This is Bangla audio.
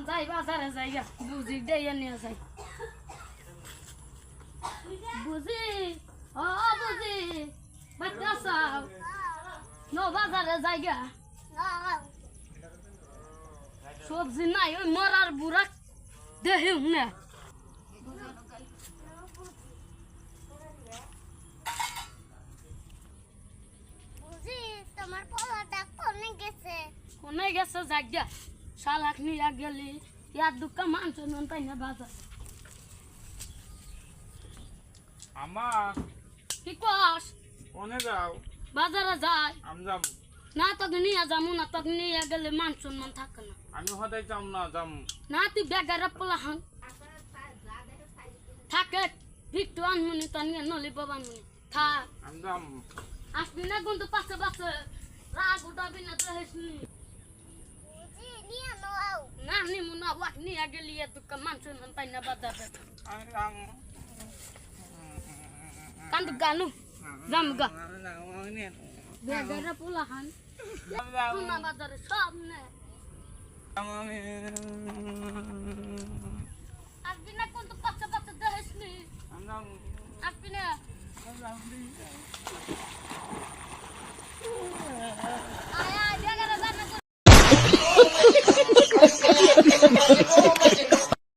যাই বাজারে যাইগা বুঝি দিয়ে নিয়ে যাই বুঝি ও বুঝি বাচ্চা সাও নো বাজারে যাইগা সবজি নাই ওই মরার বুড়া দেহি না তোমার পোলাটা কোনে গেছে জায়গা শালাক নিয়ে গেলি ইয়ার দুঃখা মাংস নুন তাই না বাজার আমা কি কস কোনে যাও বাজারে যাই আমি যাব না তোকে নিয়ে যাবো না তোকে নিয়ে গেলে মান সম্মান থাকে না আমি হদাই যাম না যাম না তুই বেগারে পোলাহান থাকে ভিক্টু আনমুনি তো নিয়ে নলি বাবানমুনি থাক আমি যাম আসবি না কিন্তু পাশে পাশে রাগ উঠাবি না তো হেসনি বুঝি নিয়ে নাও না নিমু না ওয়াক নিয়ে গেলি এত মান সম্মান পাই না বাজারে আমি যাম কান্দু গানু যাম গা বেগারে পোলাহান না বাজারে সব নে আসবি না কিন্তু পাশে পাশে তো হেসনি আসবি না